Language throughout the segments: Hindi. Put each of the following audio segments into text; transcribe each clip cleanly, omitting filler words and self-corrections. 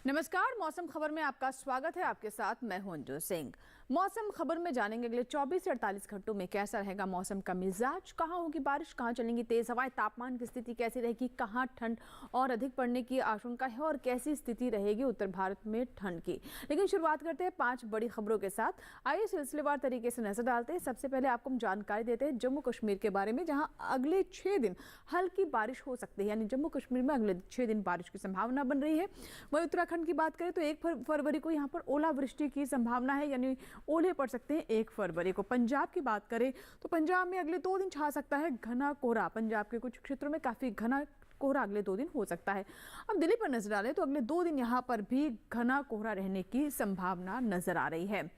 नमस्कार, मौसम खबर में आपका स्वागत है। आपके साथ मैं हूं अंजू सिंह। मौसम खबर में जानेंगे अगले 24 से 48 घंटों में कैसा रहेगा मौसम का मिजाज, कहां होगी बारिश, कहां चलेंगी तेज हवाएं, तापमान की स्थिति कैसी रहेगी, कहां ठंड और अधिक पड़ने की आशंका है और कैसी स्थिति रहेगी उत्तर भारत में ठंड की। लेकिन शुरुआत करते हैं 5 बड़ी खबरों के साथ। आइए सिलसिलेवार तरीके से नजर डालते हैं। सबसे पहले आपको हम जानकारी देते हैं जम्मू कश्मीर के बारे में, जहाँ अगले 6 दिन हल्की बारिश हो सकती है। यानी जम्मू कश्मीर में अगले 6 दिन बारिश की संभावना बन रही है। वहीं उत्तराखंड की बात करें तो 1 फरवरी को यहाँ पर ओलावृष्टि की संभावना है, यानी ओले पड़ सकते हैं 1 फरवरी को। पंजाब की बात करें तो पंजाब में अगले 2 दिन छा सकता है घना कोहरा। पंजाब के कुछ क्षेत्रों में काफी घना कोहरा अगले 2 दिन हो सकता है। अब दिल्ली पर नजर डालें तो अगले 2 दिन यहाँ पर भी घना कोहरा रहने की संभावना नजर आ रही है।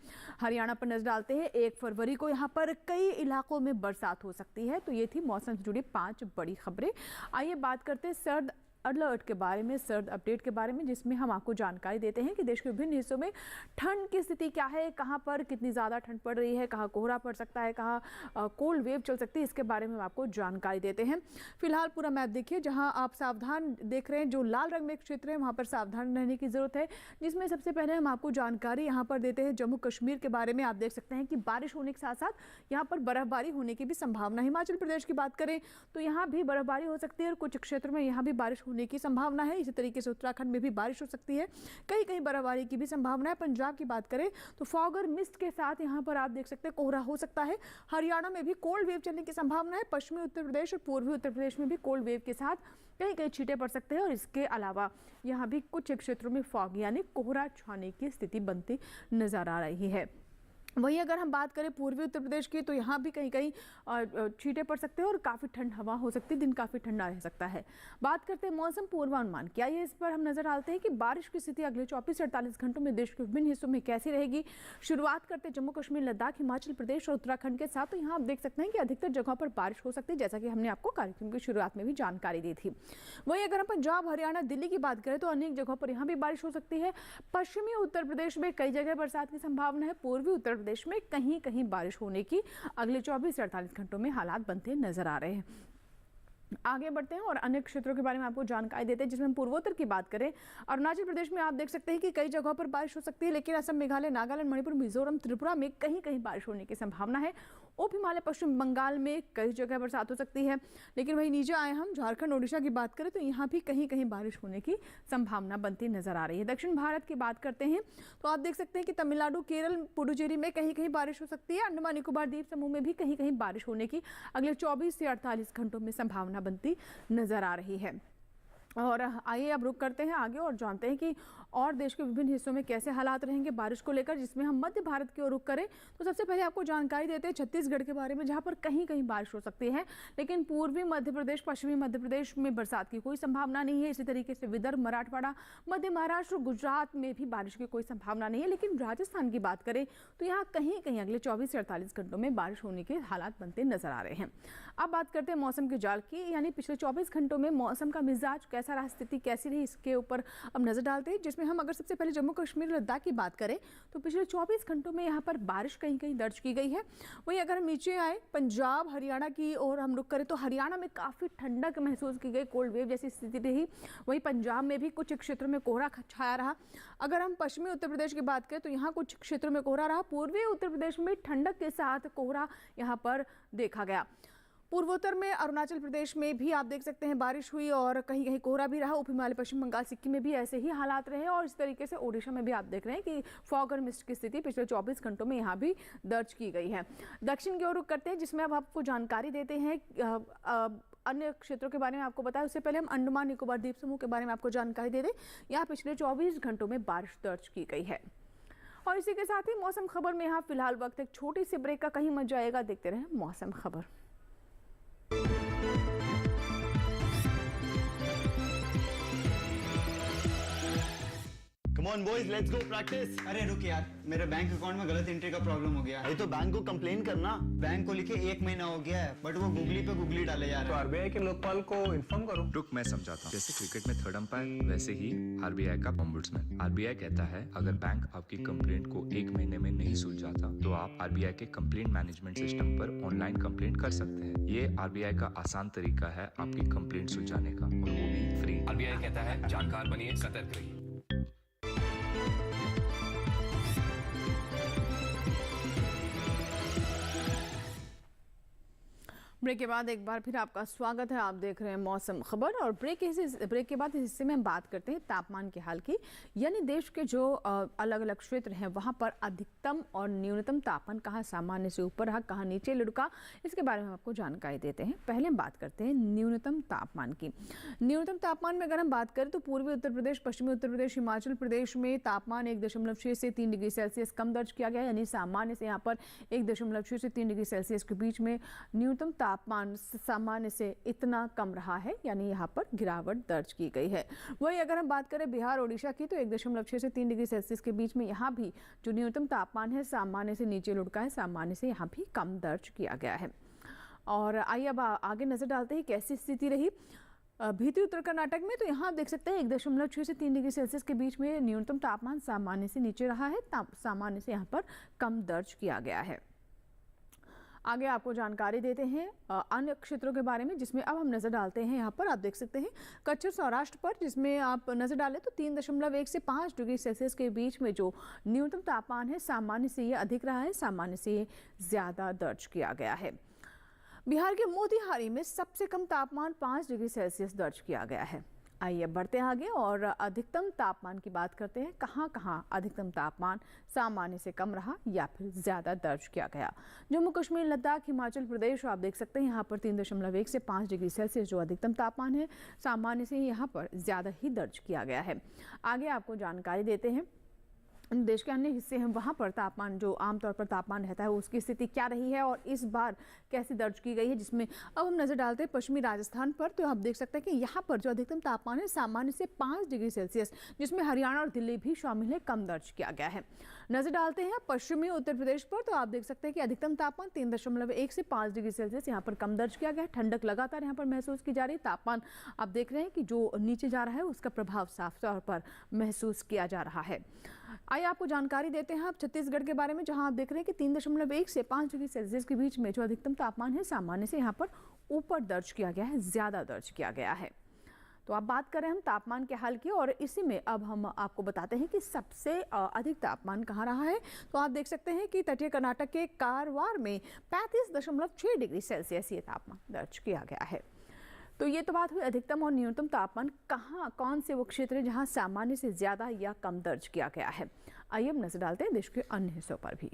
हरियाणा पर नजर डालते हैं 1 फरवरी को यहाँ पर कई इलाकों में बरसात हो सकती है। तो ये थी मौसम से जुड़ी 5 बड़ी खबरें। आइए बात करते हैं सर्द अलर्ट के बारे में, सर्द अपडेट के बारे में, जिसमें हम आपको जानकारी देते हैं कि देश के विभिन्न हिस्सों में ठंड की स्थिति क्या है, कहां पर कितनी ज़्यादा ठंड पड़ रही है, कहां कोहरा पड़ सकता है, कहां कोल्ड वेव चल सकती है। इसके बारे में हम आपको जानकारी देते हैं। फिलहाल पूरा मैप देखिए, जहां आप सावधान देख रहे हैं, जो लाल रंग में क्षेत्र है वहां पर सावधान रहने की जरूरत है। जिसमें सबसे पहले हम आपको जानकारी यहाँ पर देते हैं जम्मू कश्मीर के बारे में। आप देख सकते हैं कि बारिश होने के साथ साथ यहाँ पर बर्फबारी होने की भी संभावना। हिमाचल प्रदेश की बात करें तो यहाँ भी बर्फबारी हो सकती है और कुछ क्षेत्रों में यहाँ भी बारिश होने की संभावना है। इसी तरीके से उत्तराखंड में भी बारिश हो सकती है, कहीं कहीं बर्फबारी की भी संभावना है। पंजाब की बात करें तो फॉग और मिस्ट के साथ यहाँ पर आप देख सकते हैं कोहरा हो सकता है। हरियाणा में भी कोल्ड वेव चलने की संभावना है। पश्चिमी उत्तर प्रदेश और पूर्वी उत्तर प्रदेश में भी कोल्ड वेव के साथ कहीं कहीं छींटे पड़ सकते हैं और इसके अलावा यहाँ भी कुछ क्षेत्रों में फॉग यानी कोहरा छाने की स्थिति बनती नजर आ रही है। वहीं अगर हम बात करें पूर्वी उत्तर प्रदेश की तो यहाँ भी कहीं कहीं छींटे पड़ सकते हैं और काफ़ी ठंड हवा हो सकती है, दिन काफ़ी ठंडा रह सकता है। बात करते हैं मौसम पूर्वानुमान की। आइए इस पर हम नजर डालते हैं कि बारिश की स्थिति अगले 24 से 48 घंटों में देश के विभिन्न हिस्सों में कैसी रहेगी। शुरुआत करते हैं जम्मू कश्मीर, लद्दाख, हिमाचल प्रदेश और उत्तराखंड के साथ। तो यहाँ आप देख सकते हैं कि अधिकतर जगहों पर बारिश हो सकती है, जैसा कि हमने आपको कार्यक्रम की शुरुआत में भी जानकारी दी थी। वहीं अगर हम पंजाब, हरियाणा, दिल्ली की बात करें तो अनेक जगहों पर यहाँ भी बारिश हो सकती है। पश्चिमी उत्तर प्रदेश में कई जगह बरसात की संभावना है। पूर्वी उत्तर प्रदेश में कहीं कहीं बारिश होने की अगले 24 से 48 घंटों में हालात बनते नजर आ रहे हैं। आगे बढ़ते हैं और अन्य क्षेत्रों के बारे में आपको जानकारी देते हैं। जिसमें हम पूर्वोत्तर की बात करें, अरुणाचल प्रदेश में आप देख सकते हैं कि कई जगहों पर बारिश हो सकती है, लेकिन असम, मेघालय, नागालैंड, मणिपुर, मिजोरम, त्रिपुरा में कहीं कहीं बारिश होने की संभावना है। उप हिमालय पश्चिम बंगाल में कई जगह बरसात हो सकती है। लेकिन वहीं नीचे आए हम झारखंड, ओडिशा की बात करें तो यहाँ भी कहीं कहीं बारिश होने की संभावना बनती नजर आ रही है। दक्षिण भारत की बात करते हैं तो आप देख सकते हैं कि तमिलनाडु, केरल, पुडुचेरी में कहीं कहीं बारिश हो सकती है। अंडमान निकोबार द्वीप समूह में भी कहीं कहीं बारिश होने की अगले 24 से 48 घंटों में संभावना बनती नजर आ रही है। और आइए अब रुक करते हैं आगे और जानते हैं कि और देश के विभिन्न हिस्सों में कैसे हालात रहेंगे बारिश को लेकर। जिसमें हम मध्य भारत की ओर रुक करें तो सबसे पहले आपको जानकारी देते हैं छत्तीसगढ़ के बारे में, जहां पर कहीं कहीं बारिश हो सकती है। लेकिन पूर्वी मध्य प्रदेश, पश्चिमी मध्य प्रदेश में बरसात की कोई संभावना नहीं है। इसी तरीके से विदर्भ, मराठवाड़ा, मध्य महाराष्ट्र, गुजरात में भी बारिश की कोई संभावना नहीं है। लेकिन राजस्थान की बात करें तो यहाँ कहीं कहीं अगले 24 से 48 घंटों में बारिश होने के हालात बनते नजर आ रहे हैं। अब बात करते हैं मौसम के जाल की, यानी पिछले 24 घंटों में मौसम का मिजाज कैसा रहा, स्थिति कैसी रही, इसके ऊपर अब नजर डालते हैं। जिसमें हम अगर सबसे पहले जम्मू कश्मीर, लद्दाख की बात करें तो पिछले 24 घंटों में यहाँ पर बारिश कहीं कहीं दर्ज की गई है। वहीं अगर हम नीचे आए पंजाब, हरियाणा की और हम रुक करें तो हरियाणा में काफी ठंडक महसूस की गई, कोल्ड वेव जैसी स्थिति रही। वहीं पंजाब में भी कुछ क्षेत्रों में कोहरा छाया रहा। अगर हम पश्चिमी उत्तर प्रदेश की बात करें तो यहाँ कुछ क्षेत्रों में कोहरा रहा। पूर्वी उत्तर प्रदेश में ठंडक के साथ कोहरा यहाँ पर देखा गया। पूर्वोत्तर में अरुणाचल प्रदेश में भी आप देख सकते हैं बारिश हुई और कहीं कहीं कोहरा भी रहा। उप हिमालय पश्चिम बंगाल, सिक्किम में भी ऐसे ही हालात रहे और इस तरीके से ओडिशा में भी आप देख रहे हैं कि फॉग और मिस्ट की स्थिति पिछले 24 घंटों में यहाँ भी दर्ज की गई है। दक्षिण की ओर रुख करते हैं, जिसमें अब आपको जानकारी देते हैं अन्य क्षेत्रों के बारे में आपको बताया। उससे पहले हम अंडमान निकोबार द्वीप समूह के बारे में आपको जानकारी दे दें। यहाँ पिछले 24 घंटों में बारिश दर्ज की गई है। और इसी के साथ ही मौसम खबर में यहाँ फिलहाल वक्त एक छोटी सी ब्रेक का, कहीं मत जाएगा, देखते रहे मौसम खबर। Come on boys, let's go practice. अरे रुक यार, मेरे बैंक अकाउंट में गलत एंट्री का प्रॉब्लम हो गया है। अरे तो बैंक को कंप्लेन करना। बैंक को लिखे 1 महीना हो गया है, बट वो गूगली पे गूगली डाले जा तो रहे हैं। आरबीआई के लोकपाल को इन्फॉर्म करो। रुक, मैं समझाता हूँ। जैसे क्रिकेट में थर्ड अंपायर, वैसे ही आरबीआई का ओम्बुड्समैन। आरबीआई कहता है अगर बैंक आपकी कंप्लेंट को 1 महीने में नहीं सुलझाता तो आप आरबीआई के कंप्लेंट मैनेजमेंट सिस्टम पर ऑनलाइन कंप्लेंट कर सकते हैं। ये आरबीआई का आसान तरीका है आपकी कंप्लेंट सुलझाने का, और वो भी फ्री। आरबीआई कहता है जानकार बनिए, सतर्क रहिए। ब्रेक के बाद एक बार फिर आपका स्वागत है। आप देख रहे हैं मौसम खबर और ब्रेक के बाद इस हिस्से में हम बात करते हैं तापमान के हाल की, यानी देश के जो अलग अलग क्षेत्र हैं वहां पर अधिकतम और न्यूनतम तापमान कहां सामान्य से ऊपर रहा, कहां नीचे लुढ़का, इसके बारे में आपको जानकारी देते हैं। पहले हम बात करते हैं न्यूनतम तापमान की। न्यूनतम तापमान में अगर हम बात करें तो पूर्वी उत्तर प्रदेश, पश्चिमी उत्तर प्रदेश, हिमाचल प्रदेश में तापमान 1.6 से 3 डिग्री सेल्सियस कम दर्ज किया गया, यानी सामान्य से यहाँ पर 1.6 से 3 डिग्री सेल्सियस के बीच में न्यूनतम तापमान सामान्य से इतना कम रहा है, यानी यहाँ पर गिरावट दर्ज की गई है। वहीं अगर हम बात करें बिहार ओडिशा की तो 1.6 से 3 डिग्री सेल्सियस के बीच में यहाँ भी जो न्यूनतम तापमान है सामान्य से नीचे लुढ़का है, सामान्य से यहाँ भी कम दर्ज किया गया है। और आइए अब आगे नजर डालते हैं कैसी स्थिति रही भीतरी उत्तर कर्नाटक में। तो यहाँ आप देख सकते हैं 1.6 से 3 डिग्री सेल्सियस के बीच में न्यूनतम तापमान सामान्य से नीचे रहा है, सामान्य से यहाँ पर कम दर्ज किया गया है। आगे आपको जानकारी देते हैं अन्य क्षेत्रों के बारे में, जिसमें अब हम नजर डालते हैं। यहाँ पर आप देख सकते हैं कच्छ सौराष्ट्र पर, जिसमें आप नजर डालें तो 3.1 से 5 डिग्री सेल्सियस के बीच में जो न्यूनतम तापमान है सामान्य से ये अधिक रहा है, सामान्य से ये ज्यादा दर्ज किया गया है। बिहार के मोतिहारी में सबसे कम तापमान 5 डिग्री सेल्सियस दर्ज किया गया है। आइए बढ़ते हैं आगे और अधिकतम तापमान की बात करते हैं। कहाँ कहाँ अधिकतम तापमान सामान्य से कम रहा या फिर ज़्यादा दर्ज किया गया। जम्मू कश्मीर, लद्दाख, हिमाचल प्रदेश आप देख सकते हैं यहाँ पर 3.1 से 5 डिग्री सेल्सियस जो अधिकतम तापमान है सामान्य से यहाँ पर ज़्यादा ही दर्ज किया गया है। आगे आपको जानकारी देते हैं देश के अन्य हिस्से हैं वहाँ पर तापमान, जो आमतौर पर तापमान रहता है उसकी स्थिति क्या रही है और इस बार कैसे दर्ज की गई है, जिसमें अब हम नज़र डालते हैं पश्चिमी राजस्थान पर। तो आप देख सकते हैं कि यहाँ पर जो अधिकतम तापमान है सामान्य से 5 डिग्री सेल्सियस, जिसमें हरियाणा और दिल्ली भी शामिल है, कम दर्ज किया गया है। नजर डालते हैं पश्चिमी उत्तर प्रदेश पर। तो आप देख सकते हैं कि अधिकतम तापमान 3.1 से 5 डिग्री सेल्सियस यहाँ पर कम दर्ज किया गया है। ठंडक लगातार यहाँ पर महसूस की जा रही है। तापमान आप देख रहे हैं कि जो नीचे जा रहा है उसका प्रभाव साफ तौर पर महसूस किया जा रहा है। आइए आपको जानकारी देते हैं आप छत्तीसगढ़ के बारे में, जहां आप देख रहे हैं कि 3.1 से 5 डिग्री सेल्सियस के बीच में जो अधिकतम तापमान है सामान्य से यहाँ पर ऊपर दर्ज किया गया है, ज्यादा दर्ज किया गया है। तो आप बात करें हम तापमान के हाल की, और इसी में अब हम आपको बताते हैं कि सबसे अधिक तापमान कहाँ रहा है। तो आप देख सकते हैं कि तटीय कर्नाटक के कारवार में 35.6 डिग्री सेल्सियस ये तापमान दर्ज किया गया है। तो ये तो बात हुई अधिकतम और न्यूनतम तापमान कहाँ, कौन से वो क्षेत्र हैं जहाँ सामान्य से ज़्यादा या कम दर्ज किया गया है। आइए अब नजर डालते हैं देश के अन्य हिस्सों पर भी।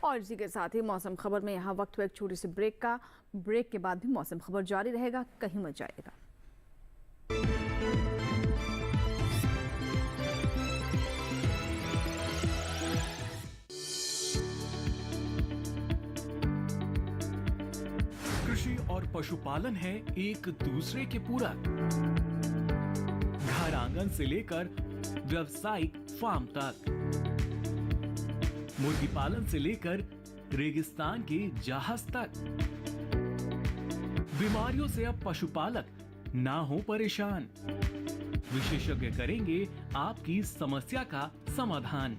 और इसी के साथ ही मौसम खबर में यहाँ वक्त हुआ एक छोटी सी ब्रेक का। ब्रेक के बाद भी मौसम खबर जारी रहेगा, कहीं मत जाइएगा। कृषि और पशुपालन है एक दूसरे के पूरक। घर आंगन से लेकर व्यावसायिक फार्म तक, मुर्गी पालन से लेकर रेगिस्तान के जहाज तक। बीमारियों से अब पशुपालक ना हो परेशान। विशेषज्ञ करेंगे आपकी समस्या का समाधान।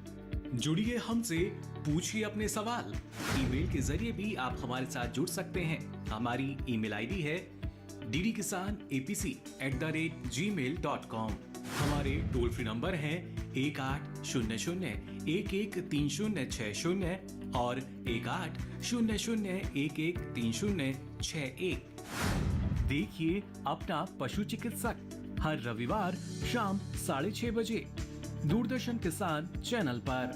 जुड़िए हमसे, पूछिए अपने सवाल। ईमेल के जरिए भी आप हमारे साथ जुड़ सकते हैं। हमारी ईमेल आईडी है ddkisanapc@gmail.com। हमारे टोल फ्री नंबर हैं 1800-113060 और 1800-113061। देखिए अपना पशु चिकित्सक हर रविवार शाम 6:30 बजे दूरदर्शन किसान चैनल पर।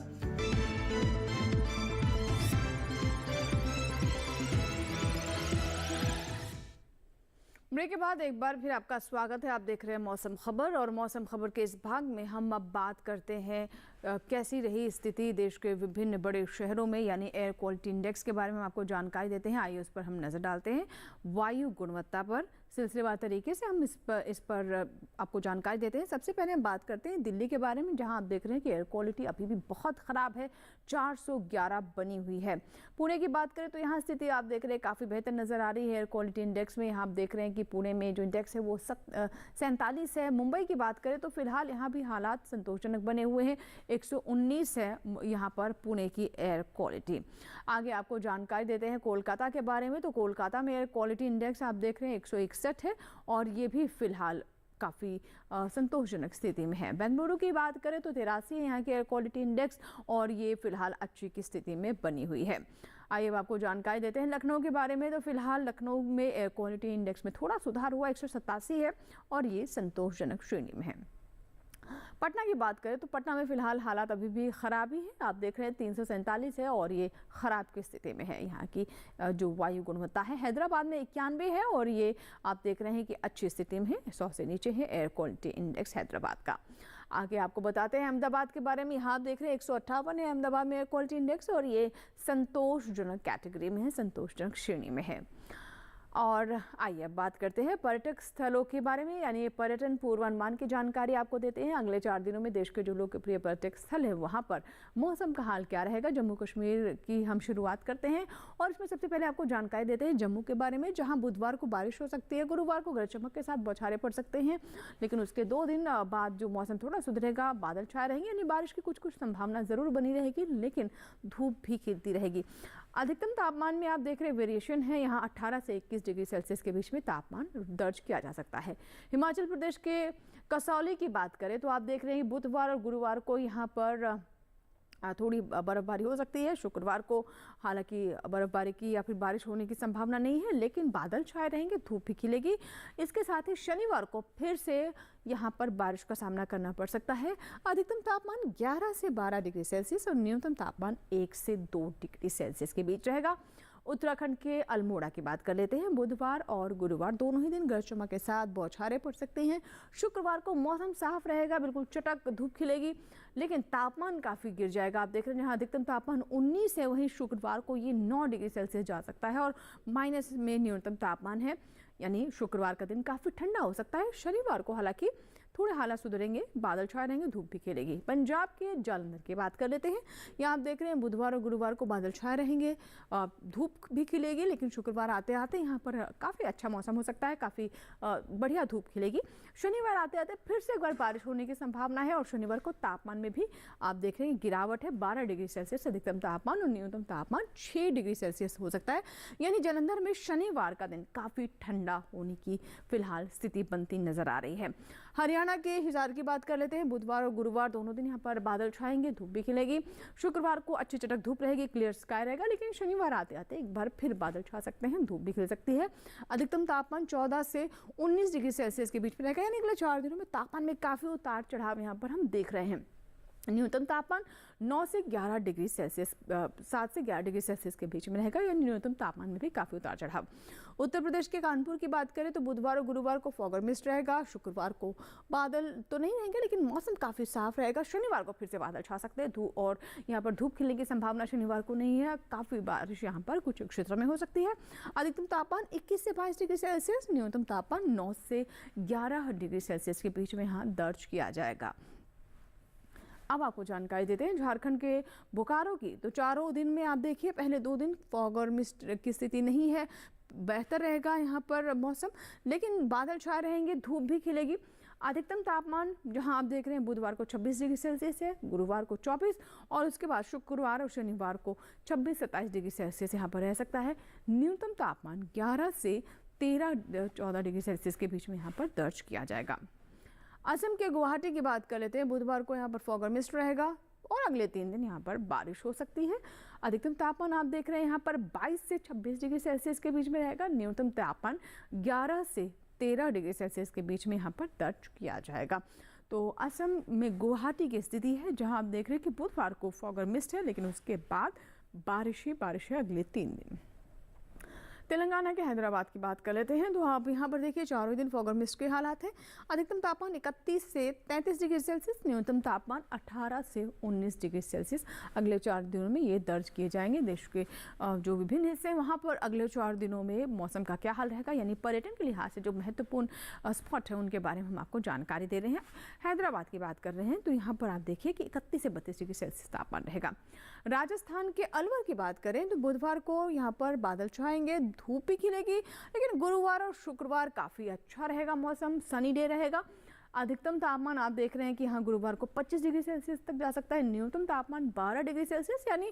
ब्रेक के बाद एक बार फिर आपका स्वागत है। आप देख रहे हैं मौसम खबर और मौसम खबर के इस भाग में हम अब बात करते हैं कैसी रही स्थिति देश के विभिन्न बड़े शहरों में, यानी एयर क्वालिटी इंडेक्स के बारे में आपको जानकारी देते हैं। आइए उस पर हम नज़र डालते हैं। वायु गुणवत्ता पर सिलसिलेवार तरीके से हम इस पर आपको जानकारी देते हैं। सबसे पहले हम बात करते हैं दिल्ली के बारे में, जहां आप देख रहे हैं कि एयर क्वालिटी अभी भी बहुत ख़राब है, 411 बनी हुई है। पुणे की बात करें तो यहाँ स्थिति आप देख रहे हैं काफ़ी बेहतर नज़र आ रही है। एयर क्वालिटी इंडेक्स में यहाँ आप देख रहे हैं कि पुणे में जो इंडेक्स है वो 47 है। मुंबई की बात करें तो फिलहाल यहाँ भी हालात संतोषजनक बने हुए हैं, 119 है यहाँ पर पुणे की एयर क्वालिटी। आगे आपको जानकारी देते हैं कोलकाता के बारे में। तो कोलकाता में एयर क्वालिटी इंडेक्स आप देख रहे हैं 161 है और ये भी फिलहाल काफ़ी संतोषजनक स्थिति में है। बेंगलुरु की बात करें तो 83 है यहाँ की एयर क्वालिटी इंडेक्स और ये फिलहाल अच्छी की स्थिति में बनी हुई है। आइए अब आपको जानकारी देते हैं लखनऊ के बारे में। तो फिलहाल लखनऊ में एयर क्वालिटी इंडेक्स में थोड़ा सुधार हुआ, 187 है और ये संतोषजनक श्रेणी में है। पटना की बात करें तो पटना में फिलहाल हालात अभी भी खराब ही है। आप देख रहे हैं 347 है और ये खराब की स्थिति में है यहाँ की जो वायु गुणवत्ता है। हैदराबाद में 91 है और ये आप देख रहे हैं कि अच्छी स्थिति में है, 100 से नीचे है एयर क्वालिटी इंडेक्स हैदराबाद का। आगे आपको बताते हैं अहमदाबाद के बारे में। यहाँ आप देख रहे हैं 158 है अहमदाबाद में एयर क्वालिटी इंडेक्स और ये संतोषजनक कैटेगरी में है, संतोषजनक श्रेणी में है। और आइए अब बात करते हैं पर्यटक स्थलों के बारे में, यानी पर्यटन पूर्वानुमान की जानकारी आपको देते हैं। अगले 4 दिनों में देश के जो लोकप्रिय पर्यटक स्थल है वहां पर मौसम का हाल क्या रहेगा। जम्मू कश्मीर की हम शुरुआत करते हैं और इसमें सबसे पहले आपको जानकारी देते हैं जम्मू के बारे में, जहां बुधवार को बारिश हो सकती है, गुरुवार को गरज चमक के साथ बौछारें पड़ सकते हैं, लेकिन उसके 2 दिन बाद जो मौसम थोड़ा सुधरेगा, बादल छाए रहेंगे, यानी बारिश की कुछ संभावना जरूर बनी रहेगी, लेकिन धूप भी खिलती रहेगी। अधिकतम तापमान में आप देख रहे वेरिएशन है, यहाँ 18 से 21 डिग्री सेल्सियस के बीच में तापमान दर्ज किया जा सकता है। हिमाचल प्रदेश के कसौली की बात करें तो आप देख रहे हैं बुधवार और गुरुवार को यहाँ पर थोड़ी बर्फबारी हो सकती है। शुक्रवार को हालांकि बर्फबारी की या फिर बारिश होने की संभावना नहीं है, लेकिन बादल छाए रहेंगे, धूप भी खिलेगी। इसके साथ ही शनिवार को फिर से यहाँ पर बारिश का सामना करना पड़ सकता है। अधिकतम तापमान 11 से 12 डिग्री सेल्सियस और न्यूनतम तापमान 1 से 2 डिग्री सेल्सियस के बीच रहेगा। उत्तराखंड के अल्मोड़ा की बात कर लेते हैं। बुधवार और गुरुवार दोनों ही दिन गरज चमक के साथ बौछारें पड़ सकती हैं। शुक्रवार को मौसम साफ रहेगा, बिल्कुल चटक धूप खिलेगी, लेकिन तापमान काफ़ी गिर जाएगा। आप देख रहे हैं यहाँ अधिकतम तापमान 19 है, वहीं शुक्रवार को ये 9 डिग्री सेल्सियस जा सकता है और माइनस में न्यूनतम तापमान है, यानी शुक्रवार का दिन काफ़ी ठंडा हो सकता है। शनिवार को हालांकि थोड़े हालात सुधरेंगे, बादल छाए रहेंगे, धूप भी खिलेगी। पंजाब के जालंधर की बात कर लेते हैं। यहाँ आप देख रहे हैं बुधवार और गुरुवार को बादल छाए रहेंगे, धूप भी खिलेगी, लेकिन शुक्रवार आते आते यहाँ पर काफ़ी अच्छा मौसम हो सकता है, काफ़ी बढ़िया धूप खिलेगी। शनिवार आते आते फिर से एक बार बारिश होने की संभावना है और शनिवार को तापमान में भी आप देख रहे हैं गिरावट है, 12 डिग्री सेल्सियस अधिकतम तापमान और न्यूनतम तापमान 6 डिग्री सेल्सियस हो सकता है। यानी जालंधर में शनिवार का दिन काफ़ी ठंडा होने की फिलहाल स्थिति बनती नजर आ रही है। हरियाणा के हिसार की बात कर लेते हैं। बुधवार और गुरुवार दोनों दिन यहाँ पर बादल छाएंगे, धूप भी खिलेगी। शुक्रवार को अच्छी चटक धूप रहेगी, क्लियर स्काई रहेगा, लेकिन शनिवार आते आते एक बार फिर बादल छा सकते हैं, धूप भी खिल सकती है। अधिकतम तापमान 14 से 19 डिग्री सेल्सियस के बीच में रहेगा, यानी अगले 4 दिनों में तापमान में काफ़ी उतार चढ़ाव यहाँ पर हम देख रहे हैं। न्यूनतम तापमान 9 से 11 डिग्री सेल्सियस 7 से 11 डिग्री सेल्सियस के बीच में रहेगा, यानी न्यूनतम तापमान में भी काफ़ी उतार चढ़ाव। उत्तर प्रदेश के कानपुर की बात करें तो बुधवार और गुरुवार को फॉगर मिस्ट रहेगा। शुक्रवार को बादल तो नहीं रहेंगे, लेकिन मौसम काफ़ी साफ रहेगा। शनिवार को फिर से बादल छा सकते हैं, धूप और यहाँ पर धूप खिलने की संभावना शनिवार को नहीं है। काफ़ी बारिश यहाँ पर कुछ क्षेत्रों में हो सकती है। अधिकतम तापमान 21 से 22 डिग्री सेल्सियस, न्यूनतम तापमान 9 से 11 डिग्री सेल्सियस के बीच में यहाँ दर्ज किया जाएगा। अब आपको जानकारी देते हैं झारखंड के बोकारो की। तो चारों दिन में आप देखिए पहले 2 दिन फॉग और मिस्ट की स्थिति नहीं है, बेहतर रहेगा यहाँ पर मौसम, लेकिन बादल छाए रहेंगे, धूप भी खिलेगी। अधिकतम तापमान जहां आप देख रहे हैं बुधवार को 26 डिग्री सेल्सियस है, गुरुवार को 24 और उसके बाद शुक्रवार और शनिवार को 26-27 डिग्री सेल्सियस यहाँ पर रह सकता है। न्यूनतम तापमान 11 से 13-14 डिग्री सेल्सियस के बीच में यहाँ पर दर्ज किया जाएगा। असम के गुवाहाटी की बात कर लेते हैं। बुधवार को यहाँ पर फॉग और मिस्ट रहेगा और अगले 3 दिन यहाँ पर बारिश हो सकती है। अधिकतम तापमान आप देख रहे हैं यहाँ पर 22 से 26 डिग्री सेल्सियस के बीच में रहेगा। न्यूनतम तापमान 11 से 13 डिग्री सेल्सियस के बीच में यहाँ पर दर्ज किया जाएगा। तो असम में गुवाहाटी की स्थिति है जहाँ आप देख रहे हैं कि बुधवार को फॉग और मिस्ट है, लेकिन उसके बाद बारिश ही बारिश है अगले 3 दिन। तेलंगाना के हैदराबाद की बात कर लेते हैं। तो आप यहाँ पर देखिए चारों दिन फॉगर मिस्ट के हालात हैं। अधिकतम तापमान 31 से 33 डिग्री सेल्सियस, न्यूनतम तापमान 18 से 19 डिग्री सेल्सियस अगले 4 दिनों में ये दर्ज किए जाएंगे। देश के जो विभिन्न हिस्से हैं वहाँ पर अगले 4 दिनों में मौसम का क्या हाल रहेगा, यानी पर्यटन के लिहाज से जो महत्वपूर्ण स्पॉट है उनके बारे में हम आपको जानकारी दे रहे हैं। हैदराबाद की बात कर रहे हैं तो यहाँ पर आप देखिए कि 31 से 32 डिग्री सेल्सियस तापमान रहेगा। राजस्थान के अलवर की बात करें तो बुधवार को यहाँ पर बादल छाएंगे, धूप भी खिलेगी, लेकिन गुरुवार और शुक्रवार काफ़ी अच्छा रहेगा, मौसम सनी डे रहेगा। अधिकतम तापमान आप देख रहे हैं कि हाँ गुरुवार को 25 डिग्री सेल्सियस तक जा सकता है, न्यूनतम तापमान 12 डिग्री सेल्सियस, यानी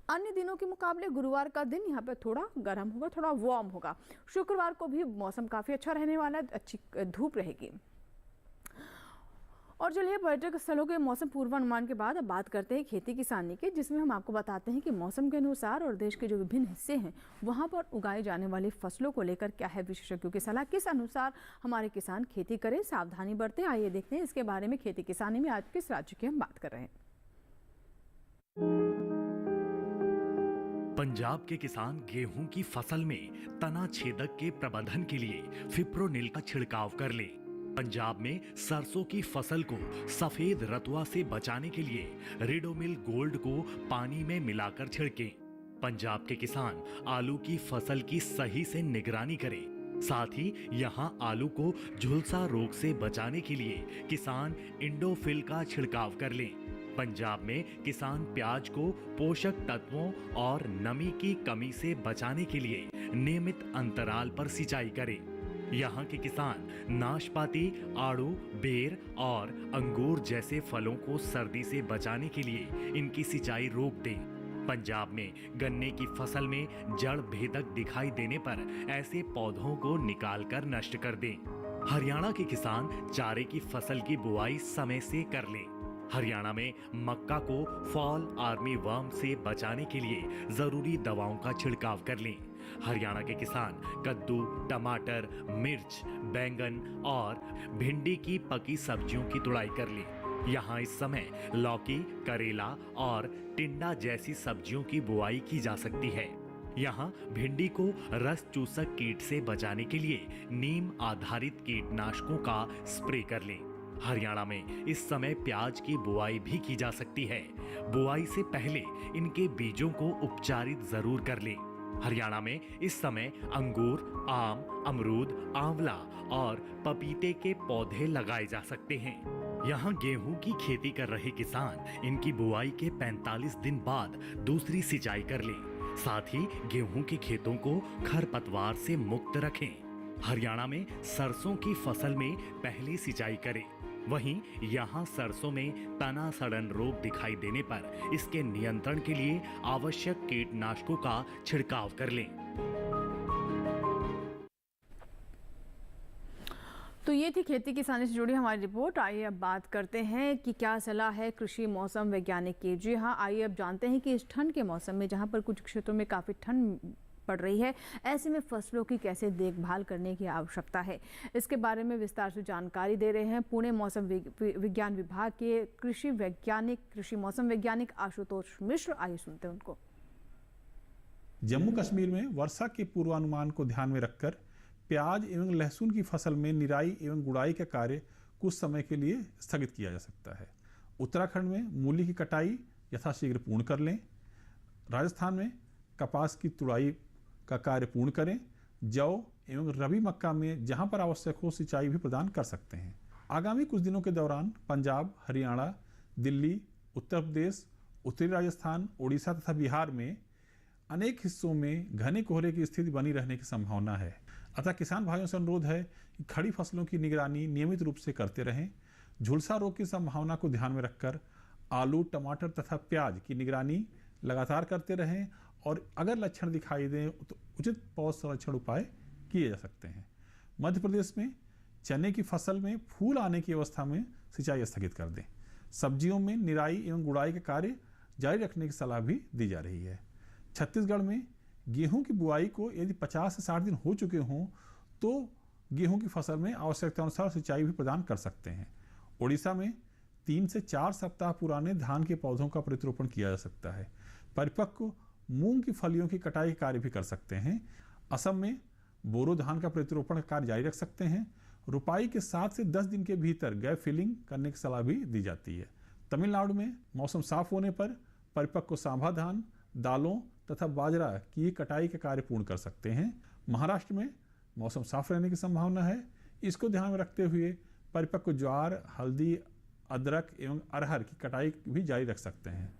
अन्य दिनों के मुकाबले गुरुवार का दिन यहाँ पे थोड़ा गर्म होगा, थोड़ा वार्म होगा। शुक्रवार को भी मौसम काफ़ी अच्छा रहने वाला है, अच्छी धूप रहेगी। और चलिए पर्यटक स्थलों के मौसम पूर्वानुमान के बाद अब बात करते हैं खेती किसानी के, जिसमें हम आपको बताते हैं कि मौसम के अनुसार और देश के जो विभिन्न हिस्से हैं वहां पर उगाए जाने वाली फसलों को लेकर क्या है विशेषज्ञों की सलाह, किस अनुसार हमारे किसान खेती करें, सावधानी बरतें। आइए देखते हैं इसके बारे में खेती किसानी में आज किस राज्य की हम बात कर रहे हैं। पंजाब के किसान गेहूं की फसल में तना छेदक के प्रबंधन के लिए फिप्रोनिल का छिड़काव कर ले। पंजाब में सरसों की फसल को सफेद रतुआ से बचाने के लिए रिडोमिल गोल्ड को पानी में मिलाकर छिड़कें। पंजाब के किसान आलू की फसल की सही से निगरानी करें। साथ ही यहां आलू को झुलसा रोग से बचाने के लिए किसान इंडोफिल का छिड़काव कर लें। पंजाब में किसान प्याज को पोषक तत्वों और नमी की कमी से बचाने के लिए नियमित अंतराल पर सिंचाई करें। यहाँ के किसान नाशपाती, आड़ू, बेर और अंगूर जैसे फलों को सर्दी से बचाने के लिए इनकी सिंचाई रोक दें। पंजाब में गन्ने की फसल में जड़ भेदक दिखाई देने पर ऐसे पौधों को निकालकर नष्ट कर दें। हरियाणा के किसान चारे की फसल की बुआई समय से कर लें। हरियाणा में मक्का को फॉल आर्मी वर्म से बचाने के लिए जरूरी दवाओं का छिड़काव कर लें। हरियाणा के किसान कद्दू, टमाटर, मिर्च, बैंगन और भिंडी की पकी सब्जियों की तुड़ाई कर लें। यहाँ इस समय लौकी, करेला और टिंडा जैसी सब्जियों की बुआई की जा सकती है। यहाँ भिंडी को रस चूसक कीट से बचाने के लिए नीम आधारित कीटनाशकों का स्प्रे कर लें। हरियाणा में इस समय प्याज की बुआई भी की जा सकती है। बुआई से पहले इनके बीजों को उपचारित जरूर कर लें। हरियाणा में इस समय अंगूर, आम, अमरूद, आंवला और पपीते के पौधे लगाए जा सकते हैं। यहाँ गेहूं की खेती कर रहे किसान इनकी बुआई के 45 दिन बाद दूसरी सिंचाई कर लें। साथ ही गेहूं के खेतों को खरपतवार से मुक्त रखें। हरियाणा में सरसों की फसल में पहली सिंचाई करें। वहीं यहाँ सरसों में तना सड़न रोग दिखाई देने पर इसके नियंत्रण के लिए आवश्यक कीटनाशकों का छिड़काव कर लें। तो ये थी खेती किसानी से जुड़ी हमारी रिपोर्ट। आइए अब बात करते हैं कि क्या सलाह है कृषि मौसम वैज्ञानिक की। जी हाँ, आइए अब जानते हैं कि इस ठंड के मौसम में जहाँ पर कुछ क्षेत्रों में काफ़ी ठंड पड़ रही है, ऐसे में फसलों की कैसे देखभाल करने की आवश्यकता है, इसके बारे में विस्तार से जानकारी दे रहे हैं पुणे मौसम विज्ञान विभाग के कृषि मौसम वैज्ञानिक आशुतोष मिश्र। आइए सुनते हैं उनको। जम्मू कश्मीर में वर्षा के पूर्वानुमान को ध्यान में रखकर प्याज एवं लहसुन की फसल में निराई एवं गुड़ाई का कार्य कुछ समय के लिए स्थगित किया जा सकता है। उत्तराखंड में मूली की कटाई यथाशीघ्र पूर्ण कर लें। राजस्थान में कपास की तुड़ाई का कार्य पूर्ण करें। जौ एवं रबी मक्का में जहां पर आवश्यक हो सिंचाई भी प्रदान कर सकते हैं। आगामी कुछ दिनों के दौरान पंजाब, हरियाणा, दिल्ली, उत्तर प्रदेश, उत्तरी राजस्थान, उड़ीसा तथा बिहार में अनेक हिस्सों में घने कोहरे की स्थिति बनी रहने की संभावना है। अतः किसान भाइयों से अनुरोध है कि खड़ी फसलों की निगरानी नियमित रूप से करते रहें। झुलसा रोग की संभावना को ध्यान में रखकर आलू, टमाटर तथा प्याज की निगरानी लगातार करते रहें और अगर लक्षण दिखाई दें तो उचित पौध संरक्षण उपाय किए जा सकते हैं। मध्य प्रदेश में चने की फसल में फूल आने की अवस्था में सिंचाई स्थगित कर दें। सब्जियों में निराई एवं गुड़ाई का कार्य जारी रखने की सलाह भी दी जा रही है। छत्तीसगढ़ में गेहूं की बुआई को यदि 50 से 60 दिन हो चुके हों तो गेहूं की फसल में आवश्यकता अनुसार सिंचाई भी प्रदान कर सकते हैं। उड़ीसा में 3 से 4 सप्ताह पुराने धान के पौधों का प्रतिरोपण किया जा सकता है। परिपक्व मूंग की फलियों की कटाई कार्य भी कर सकते हैं। असम में बोरो धान का प्रतिरोपण का कार्य जारी रख सकते हैं। रुपाई के 7 से 10 दिन के भीतर गैप फिलिंग करने की सलाह भी दी जाती है। तमिलनाडु में मौसम साफ होने पर परिपक्व सांभा धान, दालों तथा बाजरा की कटाई के कार्य पूर्ण कर सकते हैं। महाराष्ट्र में मौसम साफ रहने की संभावना है। इसको ध्यान में रखते हुए परिपक्व ज्वार, हल्दी, अदरक एवं अरहर की कटाई भी जारी रख सकते हैं।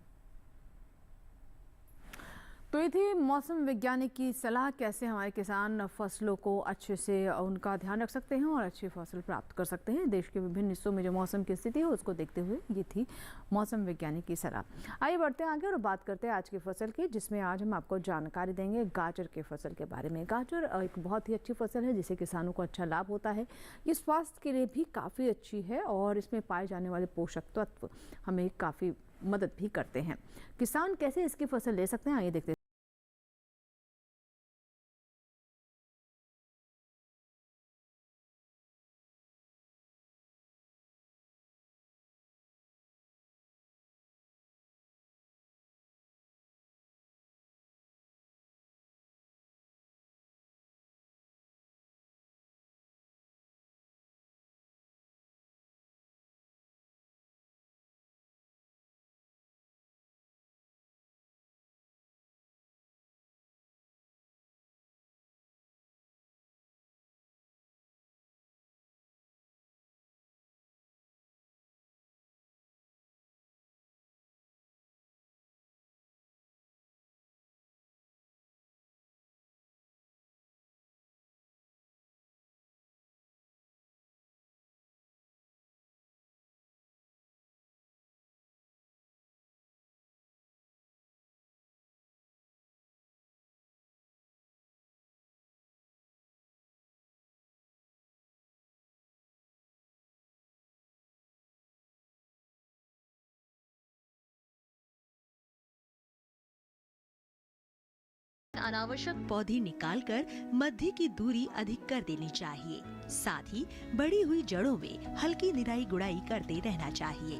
तो ये थी मौसम वैज्ञानिक की सलाह, कैसे हमारे किसान फसलों को अच्छे से उनका ध्यान रख सकते हैं और अच्छी फसल प्राप्त कर सकते हैं। देश के विभिन्न हिस्सों में जो मौसम की स्थिति है उसको देखते हुए ये थी मौसम वैज्ञानिक की सलाह। आइए बढ़ते हैं आगे और बात करते हैं आज की फसल की, जिसमें आज हम आपको जानकारी देंगे गाजर की फसल के बारे में। गाजर एक बहुत ही अच्छी फसल है जिससे किसानों को अच्छा लाभ होता है। ये स्वास्थ्य के लिए भी काफ़ी अच्छी है और इसमें पाए जाने वाले पोषक तत्व हमें काफ़ी मदद भी करते हैं। किसान कैसे इसकी फसल ले सकते हैं, आइए देखते हैं। अनावश्यक पौधे निकालकर मध्य की दूरी अधिक कर देनी चाहिए। साथ ही बढ़ी हुई जड़ों में हल्की निराई गुड़ाई करते रहना चाहिए।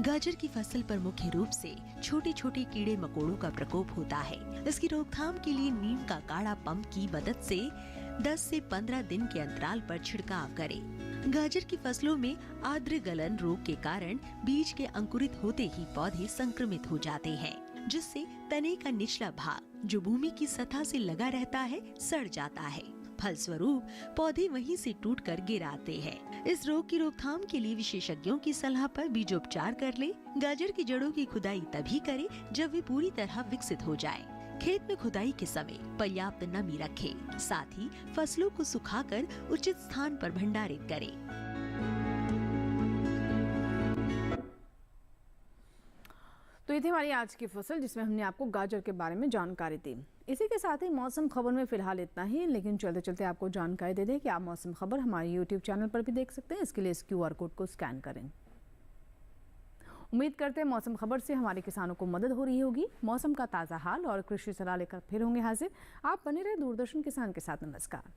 गाजर की फसल पर मुख्य रूप से छोटे छोटे कीड़े मकोड़ों का प्रकोप होता है। इसकी रोकथाम के लिए नीम का काढ़ा पंप की मदद से 10 से 15 दिन के अंतराल पर छिड़काव करें। गाजर की फसलों में आर्द्र गलन रोग के कारण बीज के अंकुरित होते ही पौधे संक्रमित हो जाते हैं, जिससे तने का निचला भाग जो भूमि की सतह से लगा रहता है सड़ जाता है। फलस्वरूप पौधे वहीं से टूटकर गिर आते हैं। इस रोग की रोकथाम के लिए विशेषज्ञों की सलाह पर बीजोपचार कर ले। गाजर की जड़ों की खुदाई तभी करें जब वे पूरी तरह विकसित हो जाए। खेत में खुदाई के समय पर्याप्त नमी रखें। साथ ही फसलों को सुखाकर उचित स्थान पर भंडारित करें। तो ये थी हमारी आज की फसल, जिसमें हमने आपको गाजर के बारे में जानकारी दी। इसी के साथ ही मौसम खबर में फिलहाल इतना ही, लेकिन चलते चलते आपको जानकारी दे दें कि आप मौसम खबर हमारे YouTube चैनल पर भी देख सकते हैं। इसके लिए इस QR कोड को स्कैन करें। उम्मीद करते हैं मौसम खबर से हमारे किसानों को मदद हो रही होगी। मौसम का ताज़ा हाल और कृषि सलाह लेकर फिर होंगे हाजिर। आप बने रहे दूरदर्शन किसान के साथ। नमस्कार।